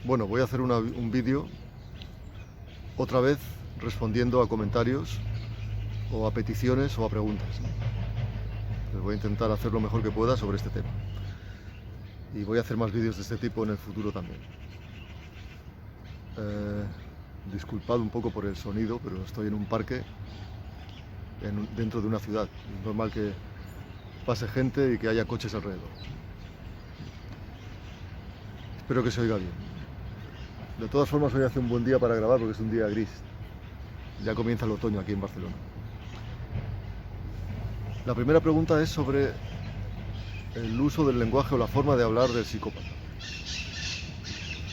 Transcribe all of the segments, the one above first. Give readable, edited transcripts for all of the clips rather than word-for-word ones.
Bueno, voy a hacer un vídeo otra vez respondiendo a comentarios o a peticiones o a preguntas. Pues voy a intentar hacer lo mejor que pueda sobre este tema. Y voy a hacer más vídeos de este tipo en el futuro también. Disculpad un poco por el sonido, pero estoy en un parque dentro de una ciudad. Es normal que pase gente y que haya coches alrededor. Espero que se oiga bien. De todas formas, hoy hace un buen día para grabar porque es un día gris. Ya comienza el otoño aquí en Barcelona. La primera pregunta es sobre el uso del lenguaje o la forma de hablar del psicópata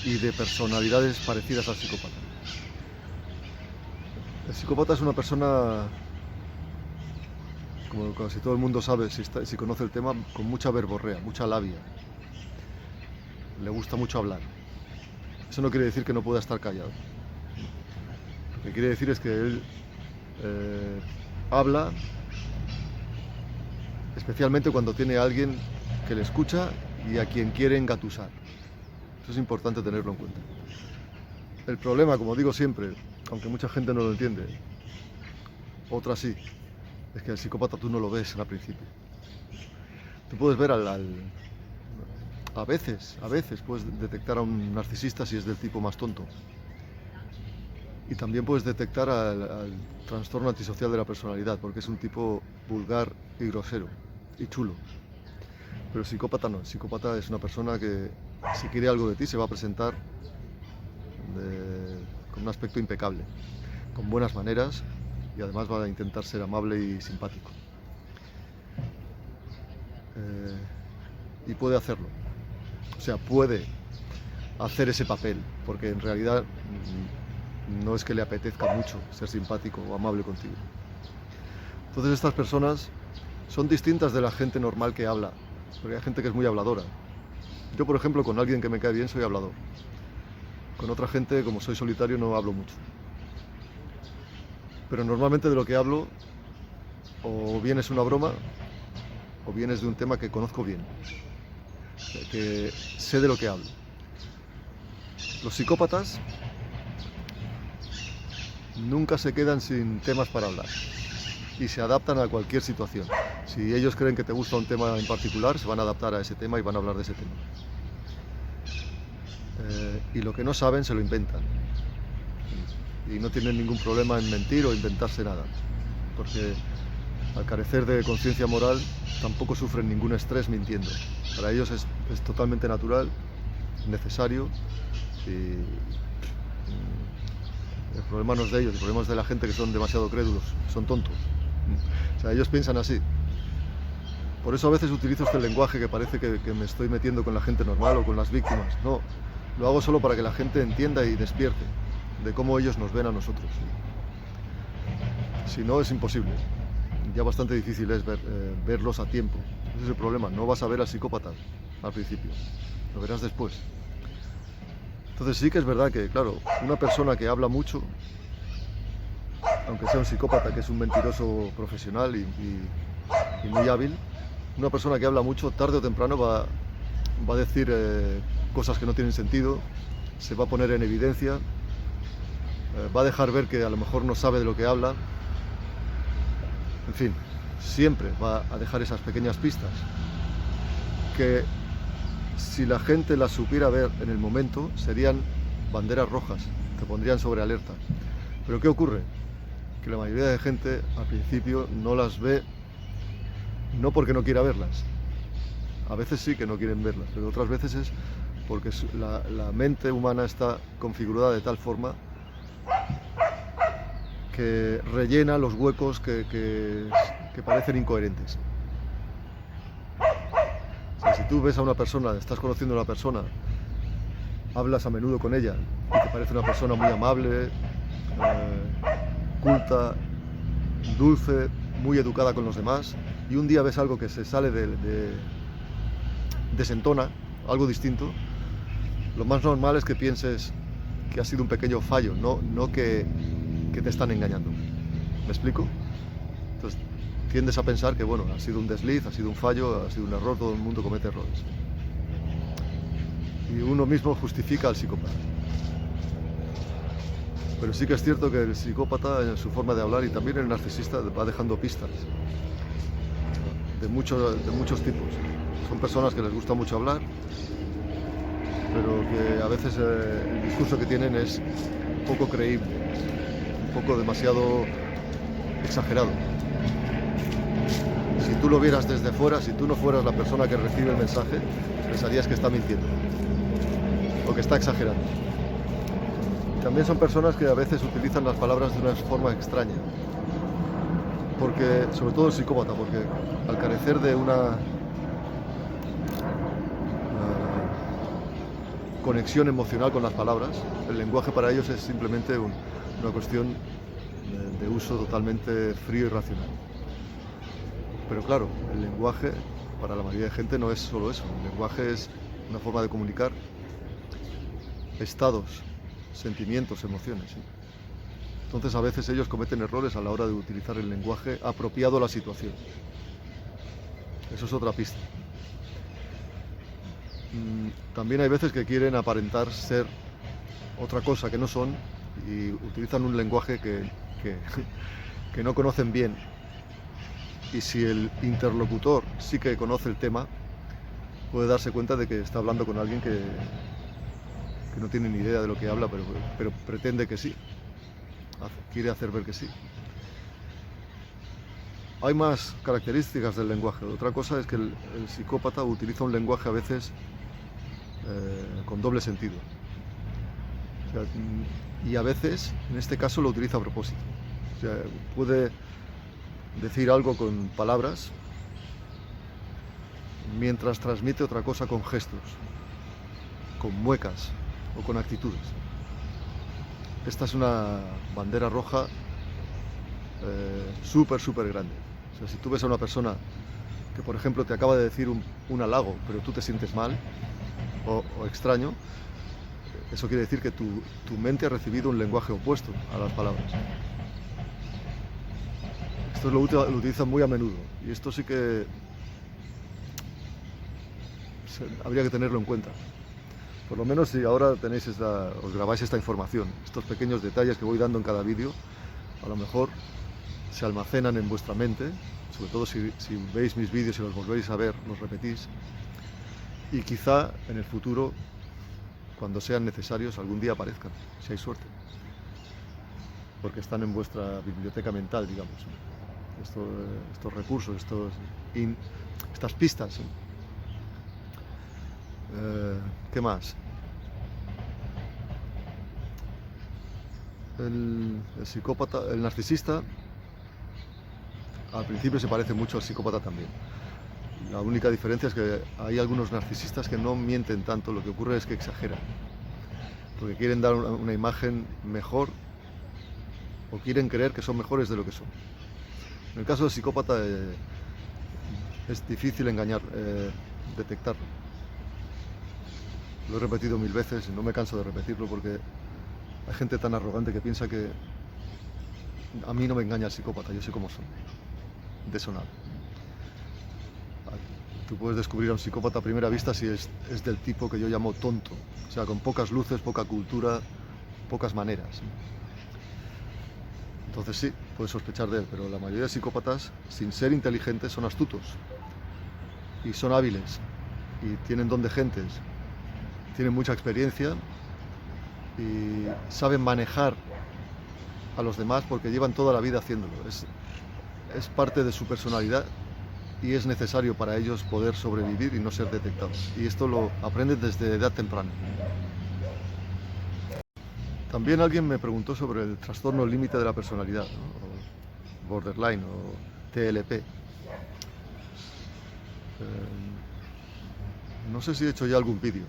y de personalidades parecidas al psicópata. El psicópata es una persona, como casi todo el mundo sabe, si conoce el tema, con mucha verborrea, mucha labia. Le gusta mucho hablar. Eso no quiere decir que no pueda estar callado. Lo que quiere decir es que él habla, especialmente cuando tiene a alguien que le escucha y a quien quiere engatusar. Eso es importante tenerlo en cuenta. El problema, como digo siempre, aunque mucha gente no lo entiende, otra sí, es que el psicópata tú no lo ves al principio. Tú puedes ver a veces puedes detectar a un narcisista si es del tipo más tonto. Y también puedes detectar al trastorno antisocial de la personalidad, porque es un tipo vulgar y grosero y chulo. Pero el psicópata no. El psicópata es una persona que, si quiere algo de ti, se va a presentar con un aspecto impecable, con buenas maneras, y además va a intentar ser amable y simpático. Y puede hacerlo. O sea, puede hacer ese papel, porque en realidad no es que le apetezca mucho ser simpático o amable contigo. Entonces estas personas son distintas de la gente normal que habla, porque hay gente que es muy habladora. Yo, por ejemplo, con alguien que me cae bien soy hablador. Con otra gente, como soy solitario, no hablo mucho. Pero normalmente de lo que hablo, o bien es una broma, o bien es de un tema que conozco bien, que sé de lo que hablo. Los psicópatas nunca se quedan sin temas para hablar y se adaptan a cualquier situación. Si ellos creen que te gusta un tema en particular, se van a adaptar a ese tema y van a hablar de ese tema. Y lo que no saben se lo inventan. Y no tienen ningún problema en mentir o inventarse nada, porque al carecer de conciencia moral tampoco sufren ningún estrés mintiendo. Para ellos es totalmente natural, necesario, y el problema no es de ellos, el problema es de la gente que son demasiado crédulos, son tontos. O sea, ellos piensan así. Por eso a veces utilizo este lenguaje que parece que me estoy metiendo con la gente normal o con las víctimas. No, lo hago solo para que la gente entienda y despierte de cómo ellos nos ven a nosotros. Si no, es imposible. Ya bastante difícil es verlos a tiempo. Ese es el problema. No vas a ver al psicópata al principio, lo verás después. Entonces sí que es verdad que, claro, una persona que habla mucho, aunque sea un psicópata que es un mentiroso profesional y muy hábil, una persona que habla mucho, tarde o temprano va a decir cosas que no tienen sentido, se va a poner en evidencia, va a dejar ver que a lo mejor no sabe de lo que habla. En fin, siempre va a dejar esas pequeñas pistas que, si la gente las supiera ver en el momento, serían banderas rojas, te pondrían sobre alerta. Pero ¿qué ocurre? Que la mayoría de gente al principio no las ve, no porque no quiera verlas. A veces sí que no quieren verlas, pero otras veces es porque la mente humana está configurada de tal forma que rellena los huecos que parecen incoherentes. O sea, si tú ves a una persona, estás conociendo a una persona, hablas a menudo con ella y te parece una persona muy amable, culta, dulce, muy educada con los demás, y un día ves algo que se sale desentona, algo distinto, lo más normal es que pienses que ha sido un pequeño fallo, no que te están engañando. ¿Me explico? Entonces tiendes a pensar que, bueno, ha sido un desliz, ha sido un fallo, ha sido un error, todo el mundo comete errores. y uno mismo justifica al psicópata. Pero sí que es cierto que el psicópata, en su forma de hablar, y también el narcisista, va dejando pistas de muchos tipos. Son personas que les gusta mucho hablar, pero que a veces el discurso que tienen es poco creíble, un poco demasiado exagerado. Si tú lo vieras desde fuera, si tú no fueras la persona que recibe el mensaje, pensarías que está mintiendo o que está exagerando. También son personas que a veces utilizan las palabras de una forma extraña, porque, sobre todo el psicópata, porque al carecer de una conexión emocional con las palabras, el lenguaje para ellos es simplemente una cuestión de uso totalmente frío y racional. Pero claro, el lenguaje para la mayoría de gente no es solo eso. El lenguaje es una forma de comunicar estados, sentimientos, emociones, ¿sí? Entonces a veces ellos cometen errores a la hora de utilizar el lenguaje apropiado a la situación. Eso es otra pista. También hay veces que quieren aparentar ser otra cosa que no son y utilizan un lenguaje que no conocen bien. Y si el interlocutor sí que conoce el tema, puede darse cuenta de que está hablando con alguien que no tiene ni idea de lo que habla, pero pretende que sí. Quiere hacer ver que sí. Hay más características del lenguaje. Otra cosa es que el psicópata utiliza un lenguaje a veces con doble sentido. O sea, y a veces, en este caso, lo utiliza a propósito. O sea, puede decir algo con palabras mientras transmite otra cosa con gestos, con muecas o con actitudes. Esta es una bandera roja súper grande. O sea, si tú ves a una persona que, por ejemplo, te acaba de decir un halago, pero tú te sientes mal o extraño, eso quiere decir que tu mente ha recibido un lenguaje opuesto a las palabras. Esto lo utilizan muy a menudo y esto sí que habría que tenerlo en cuenta. Por lo menos si ahora os grabáis esta información, estos pequeños detalles que voy dando en cada vídeo, a lo mejor se almacenan en vuestra mente, sobre todo si veis mis vídeos y los volvéis a ver, los repetís, y quizá en el futuro, cuando sean necesarios, algún día aparezcan, si hay suerte, porque están en vuestra biblioteca mental, digamos. Estos recursos, estas pistas. ¿Qué más? El psicópata, el narcisista, al principio se parece mucho al psicópata también. La única diferencia es que hay algunos narcisistas que no mienten tanto, lo que ocurre es que exageran, porque quieren dar una imagen mejor o quieren creer que son mejores de lo que son. En el caso del psicópata es difícil detectarlo. Lo he repetido 1000 veces y no me canso de repetirlo porque hay gente tan arrogante que piensa que a mí no me engaña el psicópata, yo sé cómo son. De eso nada. Tú puedes descubrir a un psicópata a primera vista si es del tipo que yo llamo tonto, o sea, con pocas luces, poca cultura, pocas maneras. Entonces sí, puedes sospechar de él, pero la mayoría de psicópatas, sin ser inteligentes, son astutos y son hábiles y tienen don de gentes, tienen mucha experiencia y saben manejar a los demás porque llevan toda la vida haciéndolo. Es parte de su personalidad y es necesario para ellos poder sobrevivir y no ser detectados. Y esto lo aprenden desde edad temprana. También alguien me preguntó sobre el trastorno límite de la personalidad, ¿no? O borderline o TLP. No sé si he hecho ya algún vídeo.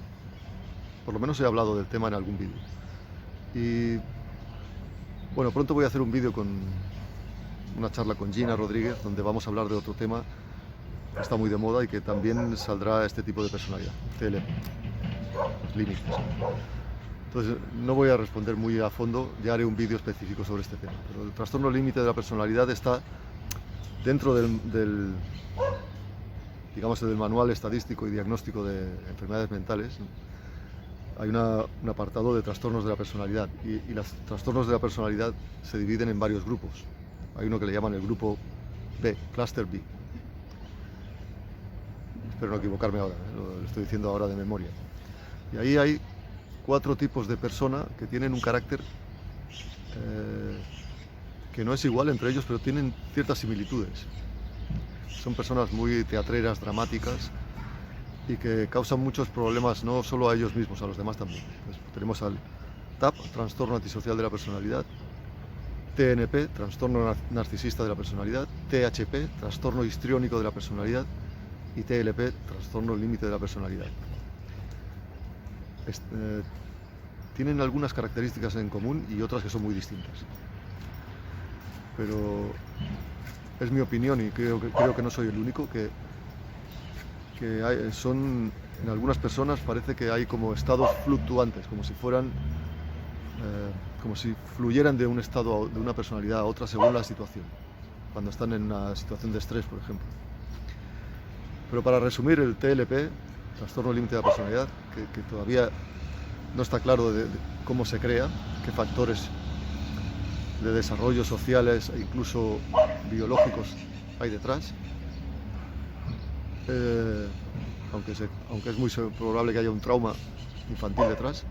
Por lo menos he hablado del tema en algún vídeo. Y bueno, pronto voy a hacer un vídeo con una charla con Gina Rodríguez, donde vamos a hablar de otro tema que está muy de moda y que también saldrá este tipo de personalidad, TLP, los límites. Entonces no voy a responder muy a fondo, ya haré un vídeo específico sobre este tema. Pero el trastorno límite de la personalidad está dentro del manual estadístico y diagnóstico de enfermedades mentales, ¿no? hay un apartado de trastornos de la personalidad y los trastornos de la personalidad se dividen en varios grupos. Hay uno que le llaman el grupo B, Cluster B. Espero no equivocarme ahora, lo estoy diciendo ahora de memoria. Y ahí hay 4 tipos de persona que tienen un carácter que no es igual entre ellos, pero tienen ciertas similitudes. Son personas muy teatreras, dramáticas y que causan muchos problemas no solo a ellos mismos, a los demás también. Entonces, tenemos al TAP, trastorno antisocial de la personalidad, TNP, trastorno narcisista de la personalidad, THP, trastorno histriónico de la personalidad y TLP, trastorno límite de la personalidad. Tienen algunas características en común y otras que son muy distintas. Pero es mi opinión y creo que no soy el único, que son, en algunas personas parece que hay como estados fluctuantes, como si fueran, como si fluyeran de un estado, de una personalidad a otra según la situación, cuando están en una situación de estrés, por ejemplo. Pero para resumir, el TLP, trastorno límite de la personalidad, que todavía no está claro de cómo se crea, qué factores de desarrollo sociales e incluso biológicos hay detrás, aunque es muy probable que haya un trauma infantil detrás.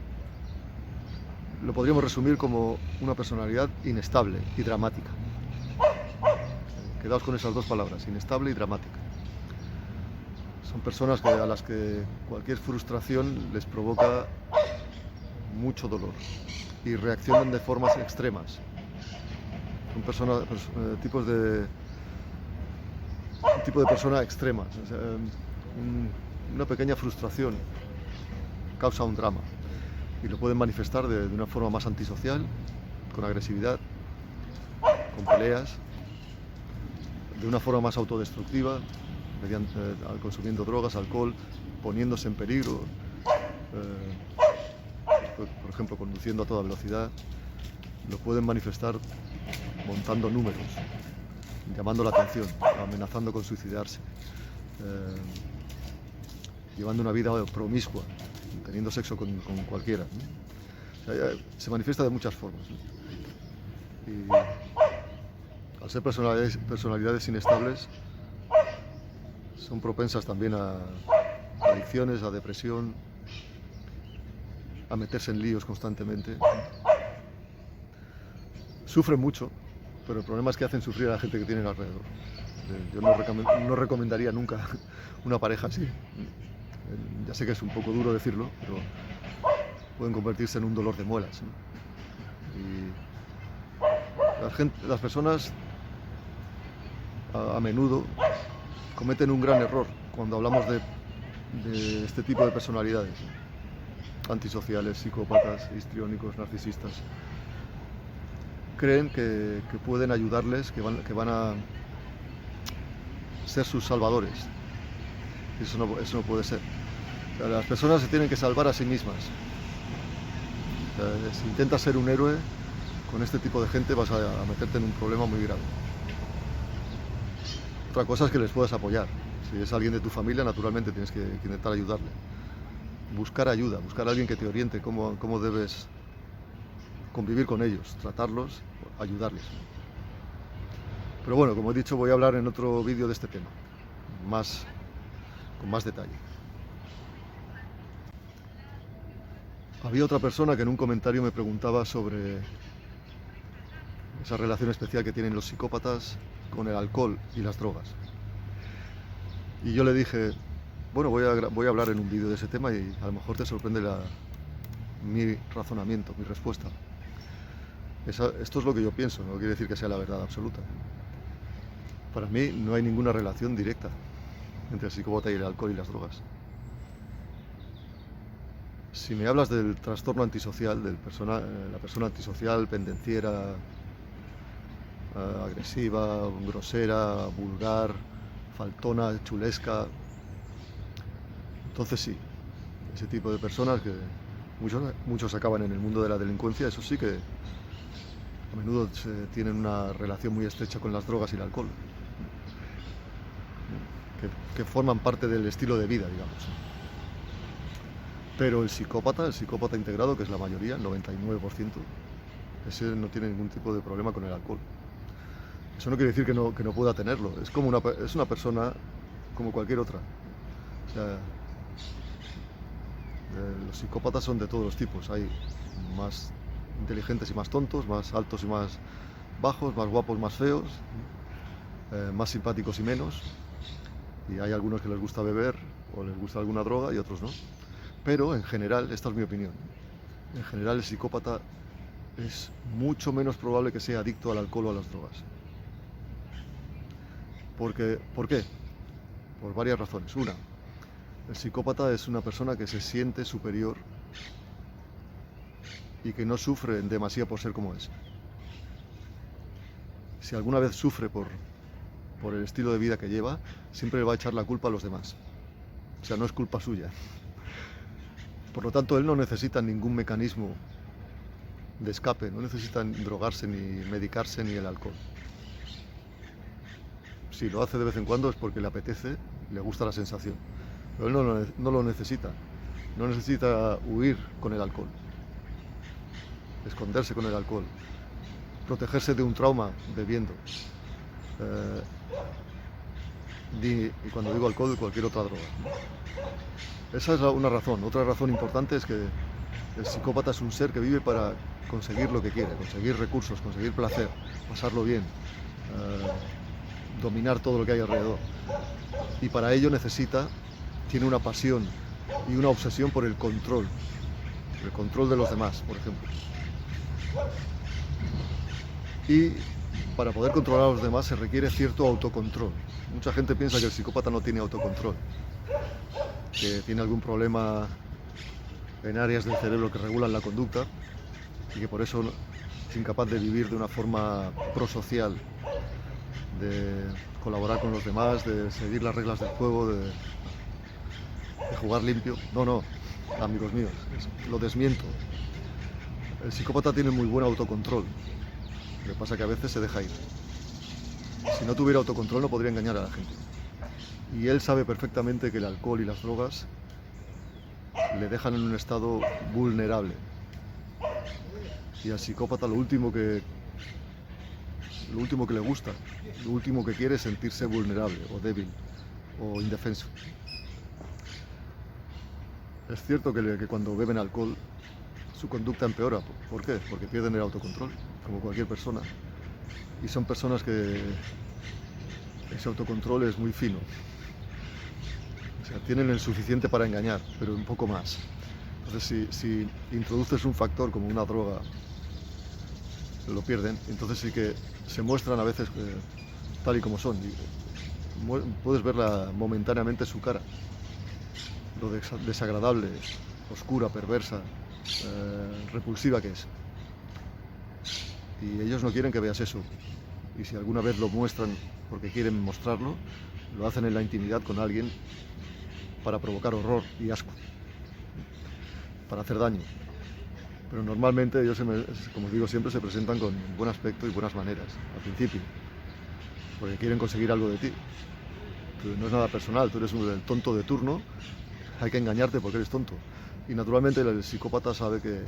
Lo podríamos resumir como una personalidad inestable y dramática. Quedaos con esas 2 palabras, inestable y dramática. Son personas a las que cualquier frustración les provoca mucho dolor y reaccionan de formas extremas. Son un tipo de persona extrema. O sea, una pequeña frustración causa un drama y lo pueden manifestar de una forma más antisocial, con agresividad, con peleas, de una forma más autodestructiva, consumiendo drogas, alcohol, poniéndose en peligro, por ejemplo, conduciendo a toda velocidad. Lo pueden manifestar montando números, llamando la atención, amenazando con suicidarse, llevando una vida promiscua, teniendo sexo con cualquiera, ¿no? O sea, se manifiesta de muchas formas, ¿no? Y al ser personalidades inestables, son propensas también a adicciones, a depresión, a meterse en líos constantemente. Sufren mucho, pero el problema es que hacen sufrir a la gente que tienen alrededor. Yo no recomendaría nunca una pareja así. Ya sé que es un poco duro decirlo, pero pueden convertirse en un dolor de muelas, ¿no? Y las personas a menudo cometen un gran error cuando hablamos de este tipo de personalidades, ¿no? Antisociales, psicópatas, histriónicos, narcisistas. Creen que pueden ayudarles, que van a ser sus salvadores. Eso no puede ser. O sea, las personas se tienen que salvar a sí mismas. O sea, si intentas ser un héroe con este tipo de gente, vas a meterte en un problema muy grave. Otra cosa es que les puedas apoyar. Si es alguien de tu familia, naturalmente tienes que intentar ayudarle. Buscar ayuda, buscar a alguien que te oriente cómo debes convivir con ellos, tratarlos, ayudarles. Pero bueno, como he dicho, voy a hablar en otro vídeo de este tema, con más detalle. Había otra persona que en un comentario me preguntaba sobre esa relación especial que tienen los psicópatas con el alcohol y las drogas. Y yo le dije, bueno, voy a hablar en un vídeo de ese tema y a lo mejor te sorprende mi razonamiento, mi respuesta. Esto es lo que yo pienso, no quiere decir que sea la verdad absoluta. Para mí no hay ninguna relación directa entre el psicópata y el alcohol y las drogas. Si me hablas del trastorno antisocial, la persona antisocial, pendenciera, agresiva, grosera, vulgar, faltona, chulesca, entonces sí, ese tipo de personas que muchos acaban en el mundo de la delincuencia, eso sí que a menudo tienen una relación muy estrecha con las drogas y el alcohol, que forman parte del estilo de vida, digamos. Pero el psicópata integrado, que es la mayoría, el 99%, ese no tiene ningún tipo de problema con el alcohol. Eso no quiere decir que no pueda tenerlo. Es una persona como cualquier otra. O sea, los psicópatas son de todos los tipos. Hay más inteligentes y más tontos, más altos y más bajos, más guapos, más feos, más simpáticos y menos. Y hay algunos que les gusta beber o les gusta alguna droga y otros no. Pero en general, esta es mi opinión, en general el psicópata es mucho menos probable que sea adicto al alcohol o a las drogas. ¿Por qué? Por varias razones. Una, el psicópata es una persona que se siente superior y que no sufre en demasía por ser como es. Si alguna vez sufre por el estilo de vida que lleva, siempre le va a echar la culpa a los demás. O sea, no es culpa suya. Por lo tanto, él no necesita ningún mecanismo de escape, no necesita drogarse, ni medicarse, ni el alcohol. Si lo hace de vez en cuando es porque le apetece, le gusta la sensación. Pero él no lo necesita. No necesita huir con el alcohol, esconderse con el alcohol, protegerse de un trauma bebiendo. Y cuando digo alcohol, cualquier otra droga. Esa es una razón. Otra razón importante es que el psicópata es un ser que vive para conseguir lo que quiere, conseguir recursos, conseguir placer, pasarlo bien, dominar todo lo que hay alrededor. Y para ello tiene una pasión y una obsesión por el control de los demás, por ejemplo. Y para poder controlar a los demás se requiere cierto autocontrol. Mucha gente piensa que el psicópata no tiene autocontrol, que tiene algún problema en áreas del cerebro que regulan la conducta y que por eso es incapaz de vivir de una forma prosocial, de colaborar con los demás, de seguir las reglas del juego, de jugar limpio. No, amigos míos, lo desmiento. El psicópata tiene muy buen autocontrol. Lo que pasa es que a veces se deja ir. Si no tuviera autocontrol no podría engañar a la gente. Y él sabe perfectamente que el alcohol y las drogas le dejan en un estado vulnerable. Y al psicópata lo último que le gusta, lo último que quiere es sentirse vulnerable o débil o indefenso. Es cierto que cuando beben alcohol su conducta empeora. ¿Por qué? Porque pierden el autocontrol, como cualquier persona. Y son personas que ese autocontrol es muy fino. O sea, tienen el suficiente para engañar, pero un poco más. Entonces, si introduces un factor como una droga, lo pierden. Entonces sí que se muestran a veces tal y como son. Puedes verla momentáneamente su cara, lo desagradable, oscura, perversa, repulsiva que es. Y ellos no quieren que veas eso. Y si alguna vez lo muestran porque quieren mostrarlo, lo hacen en la intimidad con alguien para provocar horror y asco, para hacer daño. Pero normalmente ellos, como digo siempre, se presentan con buen aspecto y buenas maneras al principio, porque quieren conseguir algo de ti. Pero no es nada personal, tú eres el tonto de turno, hay que engañarte porque eres tonto. Y naturalmente el psicópata sabe que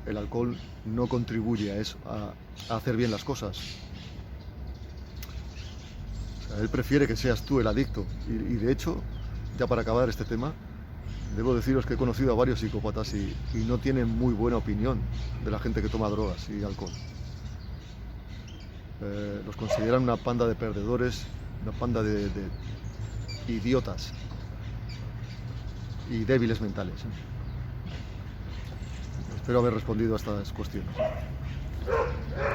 el alcohol no contribuye a eso, a hacer bien las cosas. O sea, él prefiere que seas tú el adicto. Y de hecho, ya para acabar este tema, debo deciros que he conocido a varios psicópatas y no tienen muy buena opinión de la gente que toma drogas y alcohol. Los consideran una panda de perdedores, una panda de idiotas y débiles mentales. Espero haber respondido a estas cuestiones.